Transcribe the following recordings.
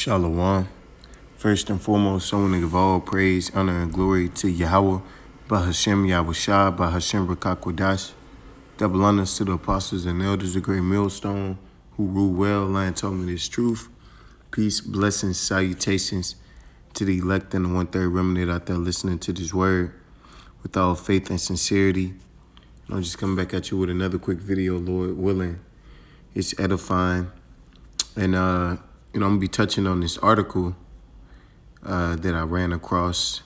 Shalom. First and foremost, I want to give all praise, honor, and glory to Yahweh, Bahashem Yahushua, Bahashem Rakakwadash. Double honors to the apostles and elders, the great millstone, who rule well, land told me this truth. Peace, blessings, salutations to the elect and the one-third remnant out there listening to this word with all faith and sincerity. I'm just coming back at you with another quick video, Lord willing. It's edifying. And, I'm going to be touching on this article that I ran across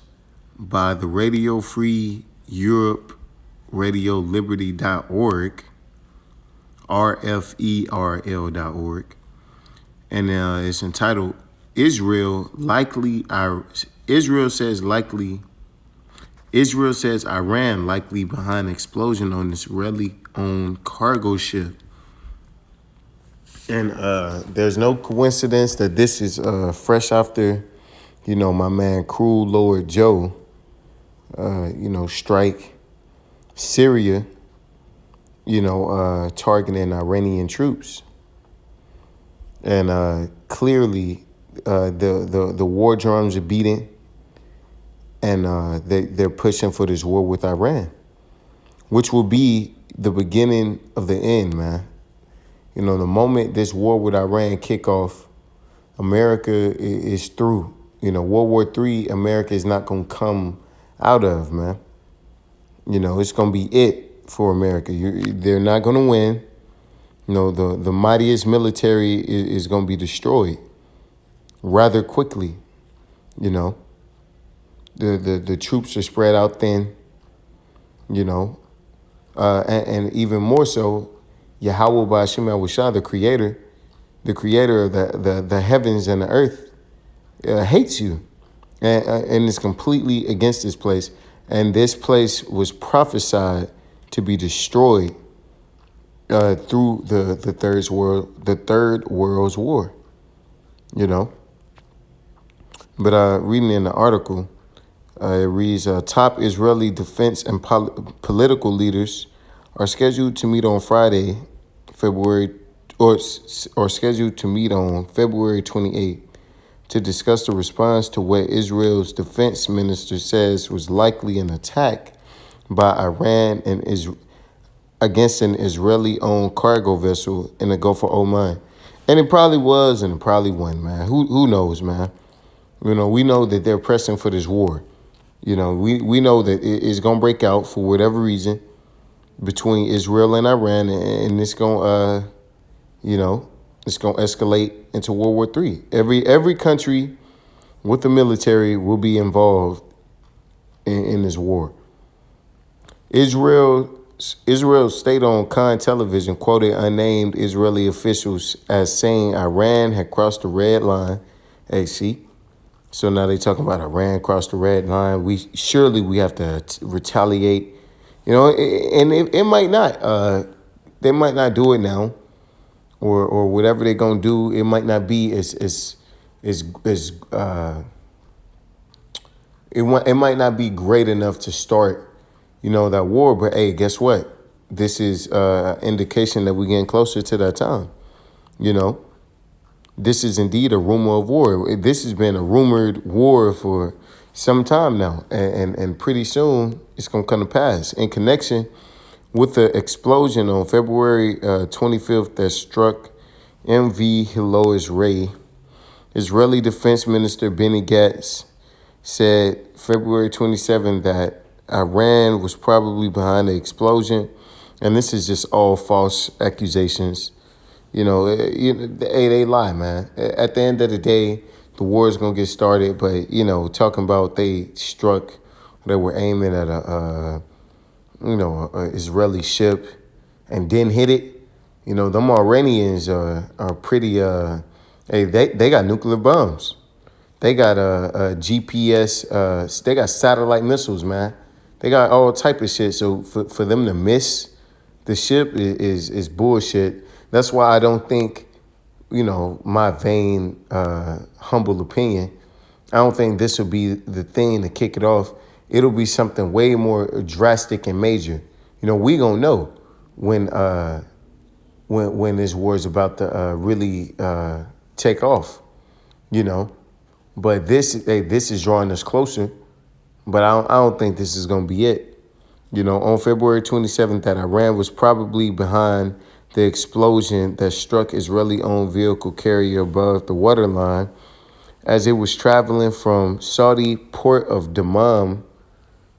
by the Radio Free Europe, RadioLiberty.org, RFERL.org. And it's entitled, Israel says Iran likely behind explosion on Israeli-owned cargo ship. And there's no coincidence that this is fresh after, my man Cruel Lord Joe, strike Syria, targeting Iranian troops. And clearly the war drums are beating, and they're pushing for this war with Iran, which will be the beginning of the end, man. The moment this war with Iran kick off, America is through. World War III, America is not going to come out of, man. It's going to be it for America. They're not going to win. The mightiest military is going to be destroyed rather quickly. The troops are spread out thin, and even more so, Yahweh Ba'ashem Yahushua, the creator of the heavens and the earth, hates you and is completely against this place. And this place was prophesied to be destroyed through the third world's war, But reading in the article, it reads, top Israeli defense and political leaders are scheduled to meet on Friday, scheduled to meet on February 28th to discuss the response to what Israel's defense minister says was likely an attack by Iran and against an Israeli-owned cargo vessel in the Gulf of Oman. And it probably was, and it probably wasn't, man. Who knows, man? We know that they're pressing for this war. We know that it's going to break out for whatever reason between Israel and Iran, and it's going it's going to escalate into World War III. Every country with the military will be involved in this war. Israel's state-owned Khan television quoted unnamed Israeli officials as saying Iran had crossed the red line. Hey, see? So now they talking about Iran crossed the red line. We have to retaliate. And it might not. They might not do it now, or whatever they're gonna do. It might not be it might not be great enough to start, that war. But hey, guess what? This is indication that we're getting closer to that time. This is indeed a rumor of war. This has been a rumored war for some time now, and pretty soon it's going to come to pass. In connection with the explosion on February 25th that struck MV Hilois Ray, Israeli Defense Minister Benny Gantz said February 27th that Iran was probably behind the explosion, and this is just all false accusations. They lie, man. At the end of the day, the war is going to get started, but, talking about they were aiming at a Israeli ship and didn't hit it. Them Iranians are pretty, they got nuclear bombs. They got a GPS, they got satellite missiles, man. They got all type of shit. So for them to miss the ship is bullshit. That's why I don't think, my vain, humble opinion, I don't think this will be the thing to kick it off. It'll be something way more drastic and major. We gonna know when this war is about to really take off. you know. But this is drawing us closer. But I don't think this is going to be it. You know, on February 27th, that Iran was probably behind the explosion that struck Israeli-owned vehicle carrier above the waterline as it was traveling from Saudi port of Dammam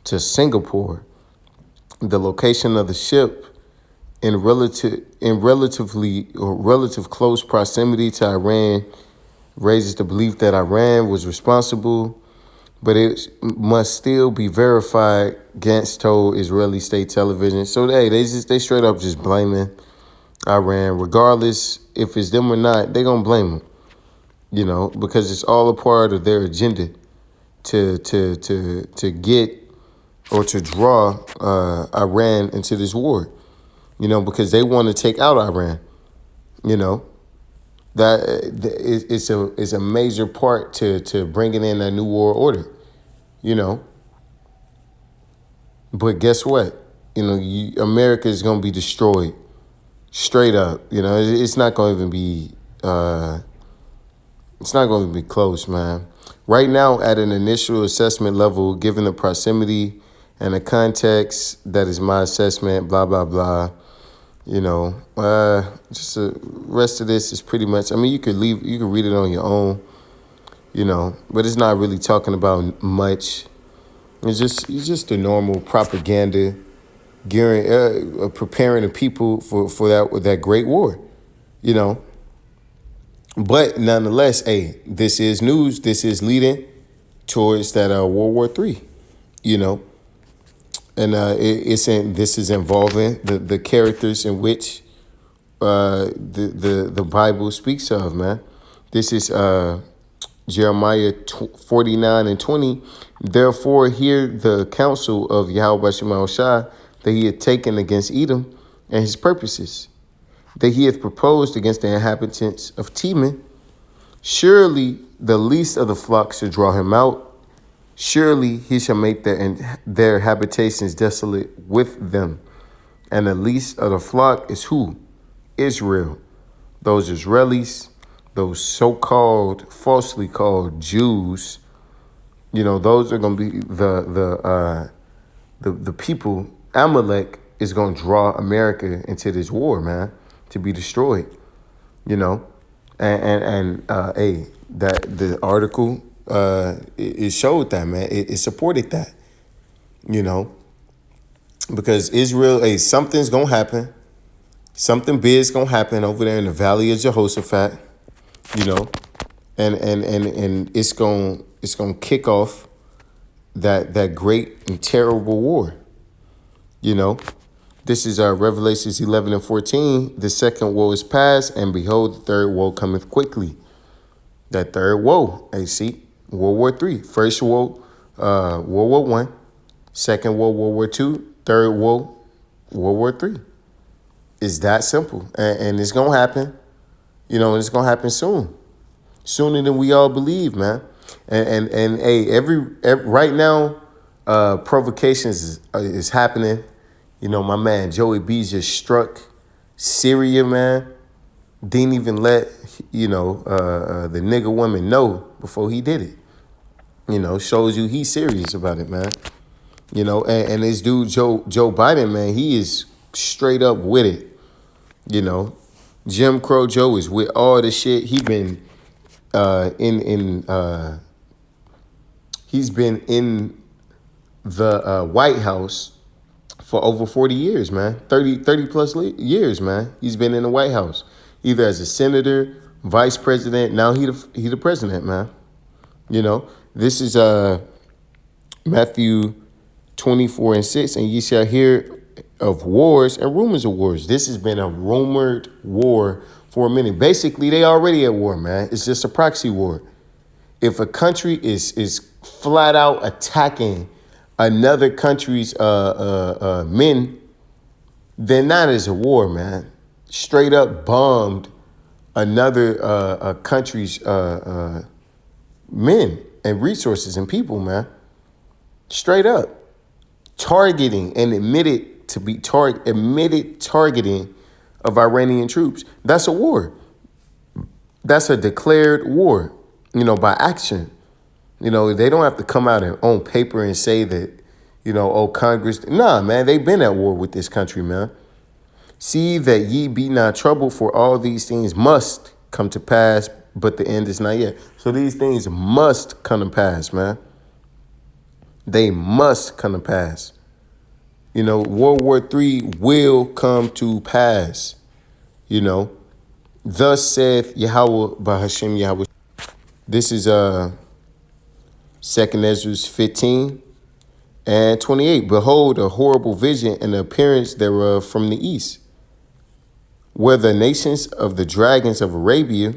to Singapore. The location of the ship relative close proximity to Iran raises the belief that Iran was responsible, but it must still be verified, Gantz told Israeli state television. So they straight up just blaming Iran, regardless if it's them or not. They gonna blame them, you know, because it's all a part of their agenda to get or to draw Iran into this war, you know, because they want to take out Iran, you know. That it's a major part to bringing in that new world order, you know. But guess what? You know, America is going to be destroyed straight up. You know, it's not going to even be. It's not going to be close, man. Right now, at an initial assessment level, given the proximity and the context, that is my assessment. Blah blah blah. You know, just the rest of this is pretty much. I mean, you could read it on your own. You know, but it's not really talking about much. It's just the normal propaganda, preparing the people for that great war, you know. But nonetheless, hey, this is news. This is leading towards that World War III, you know, and this is involving the characters in which the Bible speaks of, man. This is Jeremiah 49:20. Therefore, hear the counsel of Yahweh Shema Shah that he had taken against Edom and his purposes, that he hath proposed against the inhabitants of Teman. Surely the least of the flock shall draw him out. Surely he shall make their habitations desolate with them. And the least of the flock is who? Israel. Those Israelis, those so-called, falsely called Jews, you know, those are going to be the people. Amalek is going to draw America into this war, man, to be destroyed, you know. And hey, that the article, it showed that, man. It supported that, you know, because Israel, hey, something's going to happen. Something big's going to happen over there in the Valley of Jehoshaphat, you know, and it's going to kick off that great and terrible war, you know. This is Revelations 11:14. The second woe is past, and behold, the third woe cometh quickly. That third woe, see, World War III. First woe, World War I. Second woe, World War II. Third woe, World War III. It's that simple, and it's gonna happen. You know, and it's gonna happen soon, sooner than we all believe, man. And hey, every right now, provocations is happening. You know, my man Joey B just struck Syria, man. Didn't even let, you know, the nigga woman know before he did it. You know, shows you he's serious about it, man. You know, and this dude, Joe Biden, man, he is straight up with it. You know, Jim Crow Joe is with all the shit. He's been in the White House for over 40 years, man. 30 plus years, man. He's been in the White House, either as a senator, vice president. Now he the president, man. You know, this is Matthew 24:6, and ye shall hear of wars and rumors of wars. This has been a rumored war for a minute. Basically, they already at war, man. It's just a proxy war. If a country is flat out attacking another country's men, then that is a war, man. Straight up bombed another country's men and resources and people, man. Straight up targeting and admitted targeting of Iranian troops. That's a war. That's a declared war. by action. They don't have to come out and on paper and say that, oh, Congress. Nah, man, they've been at war with this country, man. See that ye be not troubled, for all these things must come to pass, but the end is not yet. So these things must come to pass, man. They must come to pass. World War III will come to pass. Thus saith Yahweh Bahashem Yahweh. This is 2nd Ezra 15 and 28. Behold, a horrible vision and the appearance thereof from the east, where the nations of the dragons of Arabia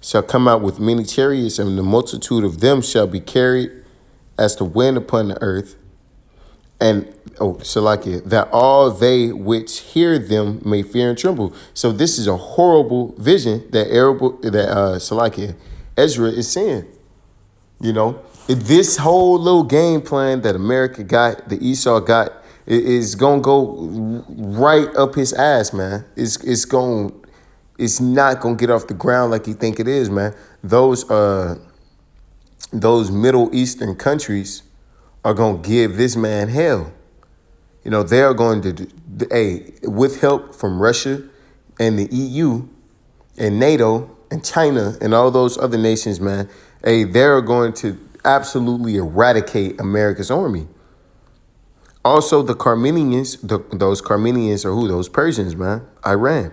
shall come out with many chariots, and the multitude of them shall be carried as the wind upon the earth. And, Salakia, that all they which hear them may fear and tremble. So this is a horrible vision that Salakia, Ezra is saying. This whole little game plan that America got, the Esau got, is gonna go right up his ass, man. It's not gonna get off the ground like you think it is, man. Those Middle Eastern countries are gonna give this man hell. They are going to, with help from Russia and the EU and NATO and China and all those other nations, man. They're going to absolutely eradicate America's army. Also, the Carmenians, those Carmenians are who? Those Persians, man. Iran.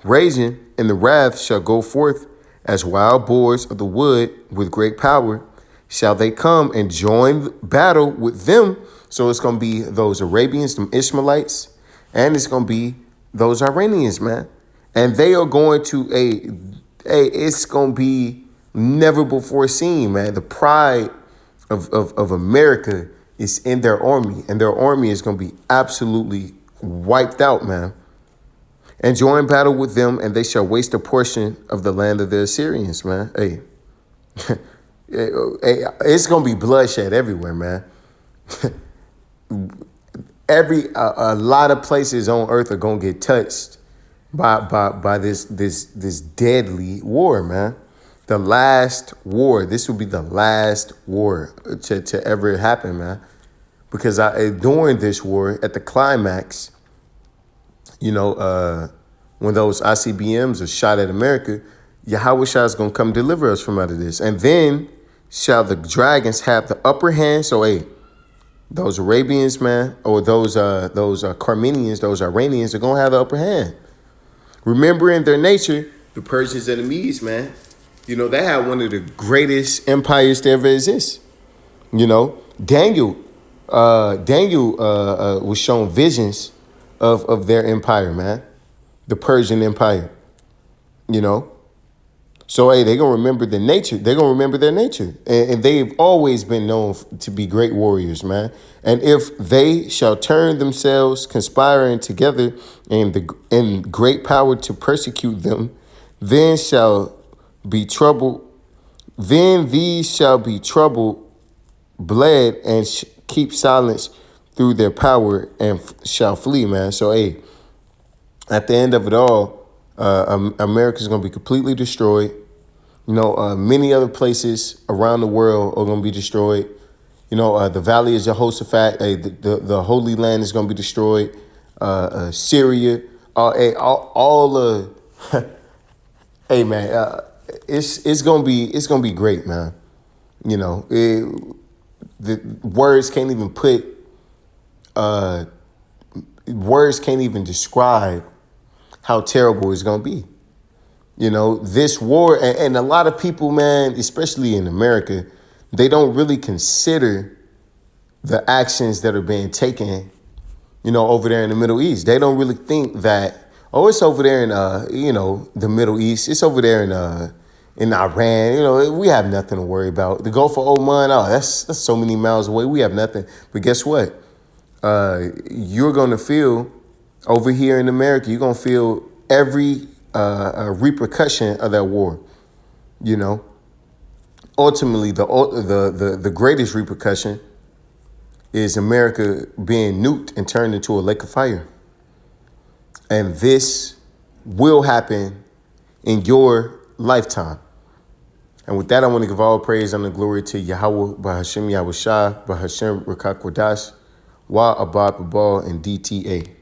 Raging in the wrath shall go forth as wild boars of the wood with great power. Shall they come and join battle with them? So it's going to be those Arabians, them Ishmaelites, and it's going to be those Iranians, man. And they are going to, it's going to be never before seen, man. The pride of America is in their army, and their army is going to be absolutely wiped out, man. And join battle with them, and they shall waste a portion of the land of the Assyrians, man. It's going to be bloodshed everywhere, man. A lot of places on earth are going to get touched by this deadly war, man. The last war. This will be the last war to ever happen, man. Because during this war, at the climax, when those ICBMs are shot at America, Yahweh Shah is going to come deliver us from out of this. And then shall the dragons have the upper hand. So, those Arabians, man, or those Carmenians, those Iranians are going to have the upper hand. Remembering their nature, the Persians and the Medes, man, they had one of the greatest empires to ever exist. Daniel was shown visions of their empire, man, the Persian Empire. So, they're going to remember the nature. They're going to remember their nature. And they've always been known to be great warriors, man. And if they shall turn themselves, conspiring together in great power to persecute them, then shall be trouble. Then these shall be troubled, bled, and keep silence through their power and shall flee, man. So, at the end of it all, America's going to be completely destroyed. Many other places around the world are going to be destroyed. The Valley of Jehoshaphat, the Holy Land is going to be destroyed. Syria, all hey man, it's gonna be great, man. The words can't even words can't even describe how terrible it's going to be. This war, and a lot of people, man, especially in America, they don't really consider the actions that are being taken, over there in the Middle East. They don't really think that, it's over there in, the Middle East. It's over there in Iran. We have nothing to worry about. The Gulf of Oman, that's so many miles away. We have nothing. But guess what? You're going to feel over here in America, you're going to feel every repercussion of that war. Ultimately, the greatest repercussion is America being nuked and turned into a lake of fire. And this will happen in your lifetime. And with that, I want to give all praise and the glory to Yahweh, Bahashem Yahushua, Bahashem Rakakwadash, Wa Abad Babal, and DTA.